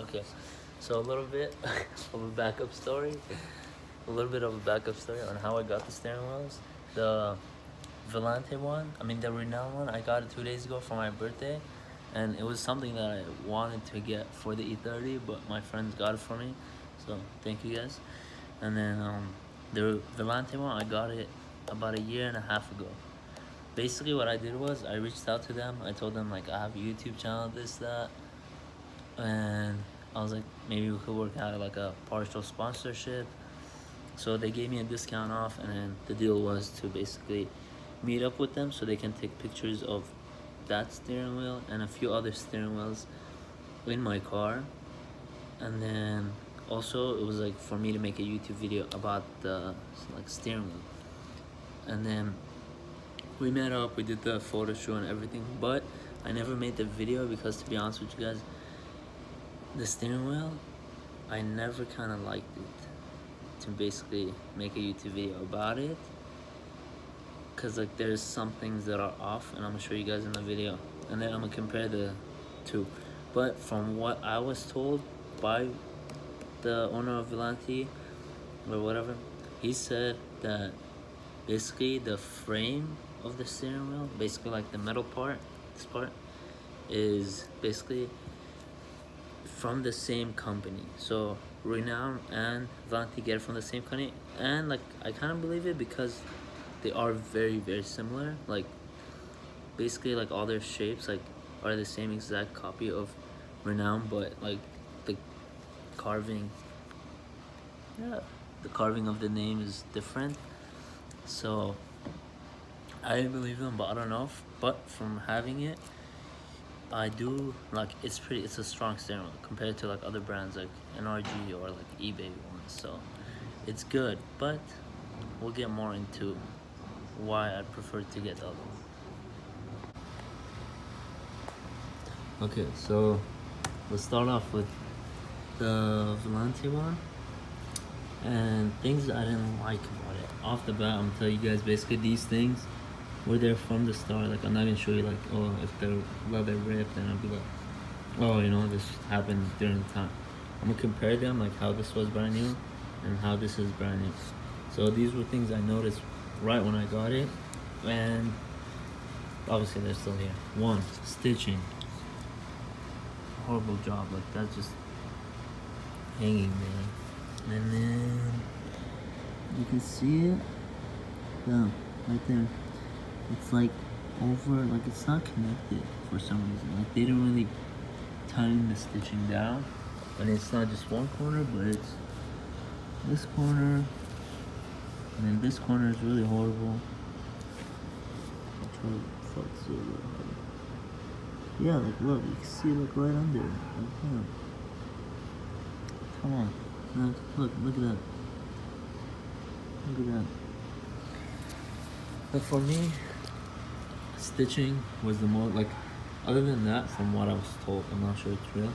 Okay, so a little bit of a backup story. A little bit of a backup story on how I got the steering wheels. The VIILANTE one, the RENOWN one, I got it 2 days ago for my birthday. And it was something that I wanted to get for the E30, but my friends got it for me. So thank you guys. And then the VIILANTE one, I got it about a year and a half ago. Basically what I did was I reached out to them. I told them like I have a YouTube channel, this, that. And I was like, maybe we could work out like a partial sponsorship. So they gave me a discount off, and then the deal was to basically meet up with them so they can take pictures of that steering wheel and a few other steering wheels in my car. And then also it was like for me to make a YouTube video about the steering wheel. And then we met up, we did the photo shoot and everything, but I never made the video because, to be honest with you guys, the steering wheel, I never kind of liked it to basically make a YouTube video about it, because like there's some things that are off, and I'm gonna show you guys in the video, and then I'm gonna compare the two. But from what I was told by the owner of VIILANTE or whatever, he said that basically the frame of the steering wheel, basically like the metal part, this part, is basically from the same company. So RENOWN and VIILANTE get it from the same company, and like I kind of believe it because they are very, very similar. Like basically like all their shapes like are the same exact copy of RENOWN, but like the carving, the carving of the name is different. So I believe them, but I don't know. But from having it, I do like it's a strong steering wheel compared to like other brands like NRG or like eBay ones. So it's good, but we'll get more into why I prefer to get the other one. Okay, so let's start off with the VIILANTE one and things that I didn't like about it. Off the bat, I'm gonna tell you guys basically these things were there from the start. Like I'm not gonna show you like, oh, if the leather ripped, and I'll be like, oh, you know, this happened during the time. I'm gonna compare them, like how this was brand new and how this is brand new. So these were things I noticed right when I got it, and obviously they're still here. One, stitching, horrible job. Like that's just hanging there. And then you can see it, right there. It's like over, like it's not connected for some reason. Like they didn't really tighten the stitching down, and it's not just one corner, but it's this corner, and then this corner is really horrible. I'll try to focus it a little harder. Yeah, like look, you can see like right under. Like, yeah. Come on, look at that. Look at that. But for me, stitching was the more, like, other than that, from what I was told, I'm not sure it's real,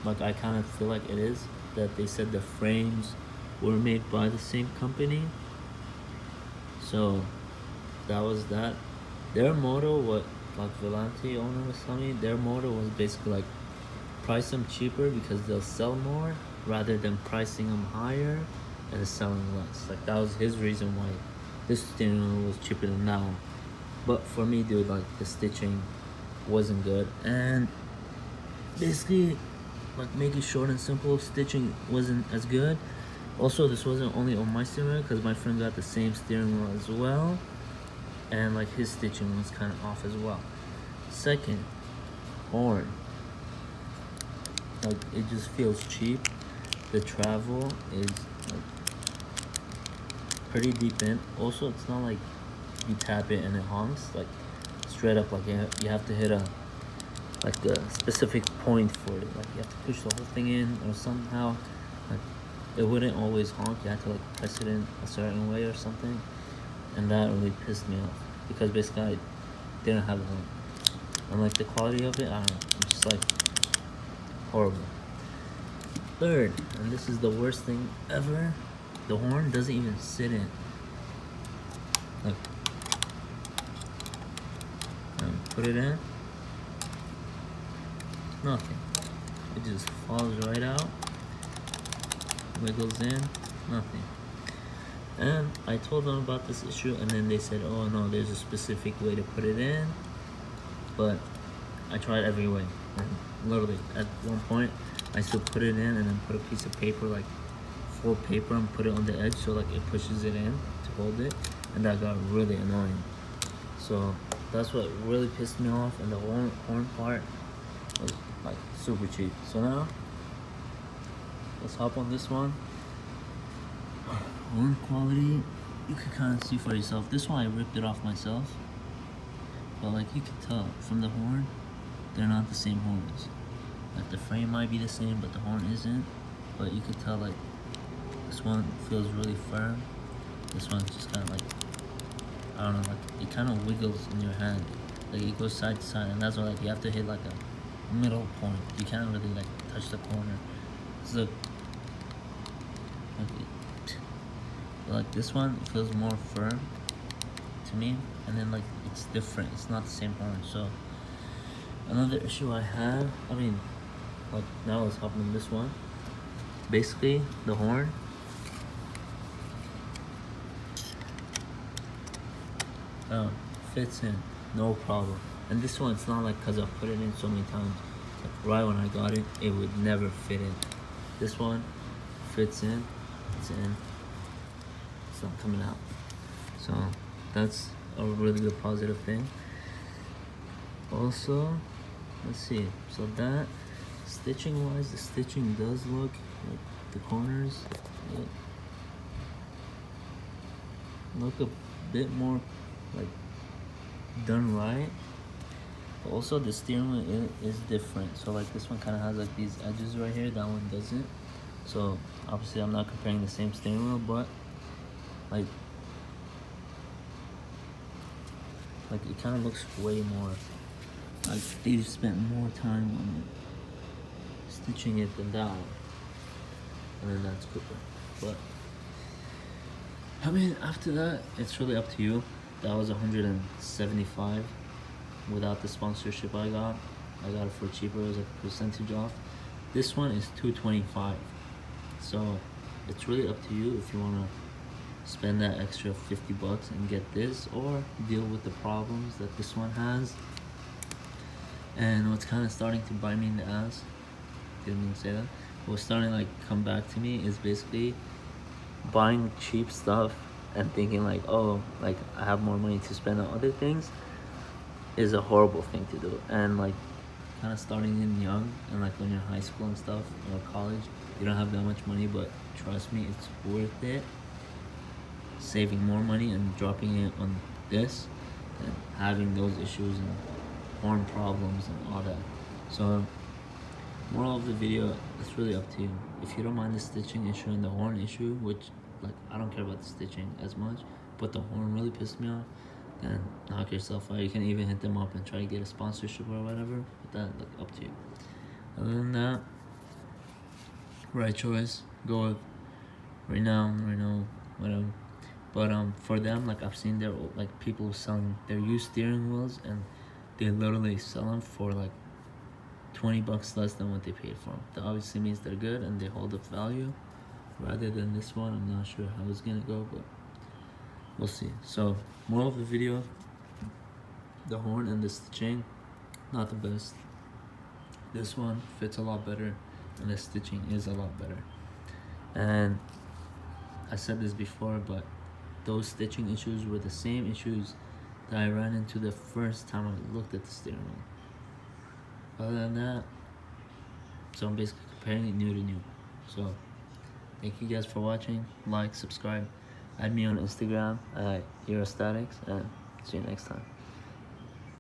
like I kind of feel like it is, that they said the frames were made by the same company. So that was that. Their motto, what like VIILANTE owner was telling me, their motto was basically like price them cheaper because they'll sell more, rather than pricing them higher and selling less. Like that was his reason why this steering wheel was cheaper than that one. But for me, dude, like the stitching wasn't good, and basically, like make it short and simple, stitching wasn't as good. Also, this wasn't only on my steering wheel, because my friend got the same steering wheel as well, and like his stitching was kind of off as well. Second, horn, like it just feels cheap. The travel is like pretty deep in. Also, it's not like you tap it and it honks, like straight up. Like you have to hit a specific point for it. Like you have to push the whole thing in, or somehow like it wouldn't always honk. You had to like press it in a certain way or something, and that really pissed me off, because basically I didn't have a horn, and like the quality of it, I don't know, it's just like horrible. Third, and this is the worst thing ever, the horn doesn't even sit in. Look, put it in, nothing. it just falls right out, wiggles in, nothing. And I told them about this issue, and then they said, oh no, there's a specific way to put it in. But I tried every way, and literally at one point I still put it in and then put a piece of paper, like full paper, and put it on the edge so like it pushes it in to hold it, and that got really annoying. So that's what really pissed me off, and the horn part was like super cheap. So now let's hop on this one. Horn quality, you can kind of see for yourself. This one I ripped it off myself, but like you can tell from the horn, they're not the same horns. Like the frame might be the same, but the horn isn't. But you could tell like this one feels really firm. This one's just kind of like, I don't know, like it kind of wiggles in your hand. Like it goes side to side, and that's why like you have to hit like a middle point. You can't really like touch the corner. So like this one feels more firm to me, and then like it's different. It's not the same horn. So another issue I have, I mean, like now let's hop on this one. Basically, the horn, fits in, no problem. And this one, it's not like because I've put it in so many times. Like right when I got it, it would never fit in. This one fits in, it's in, it's not coming out. So that's a really good positive thing. Also, let's see, so that stitching wise, the stitching does look like the corners look a bit more like done right. But also the steering wheel is different. So like this one kind of has like these edges right here, that one doesn't. So obviously I'm not comparing the same steering wheel, but like it kind of looks way more like they spent more time on stitching it than that one, and then that's quicker. But I mean, after that, it's really up to you. That was 175 without the sponsorship I got. I got it for cheaper. It was like a percentage off. This one is 225. So it's really up to you if you want to spend that extra 50 bucks and get this, or deal with the problems that this one has. And what's kind of starting to bite me in the ass, didn't mean to say that, what's starting to like come back to me is basically buying cheap stuff and thinking like, oh, like I have more money to spend on other things, is a horrible thing to do. And like kind of starting in young, and like when you're in high school and stuff, or college, you don't have that much money, but trust me, it's worth it saving more money and dropping it on this and having those issues and horn problems and all that. So moral of the video, it's really up to you. If you don't mind the stitching issue and the horn issue, which like I don't care about the stitching as much, but the horn really pissed me off, then knock yourself out. You can even hit them up and try to get a sponsorship or whatever, but that, like, up to you. Other than that, right choice, go with RENOWN, whatever. But for them, like I've seen their like people selling their used steering wheels, and they literally sell them for like 20 bucks less than what they paid for them. That obviously means they're good and they hold up value. Rather than this one, I'm not sure how it's gonna go, but we'll see. So moral of the video, the horn and the stitching, not the best. This one fits a lot better, and the stitching is a lot better. And I said this before, but those stitching issues were the same issues that I ran into the first time I looked at the steering wheel. Other than that, so I'm basically comparing it new to new. So thank you guys for watching. Like, subscribe, add me on Instagram at EuroStatics, and see you next time.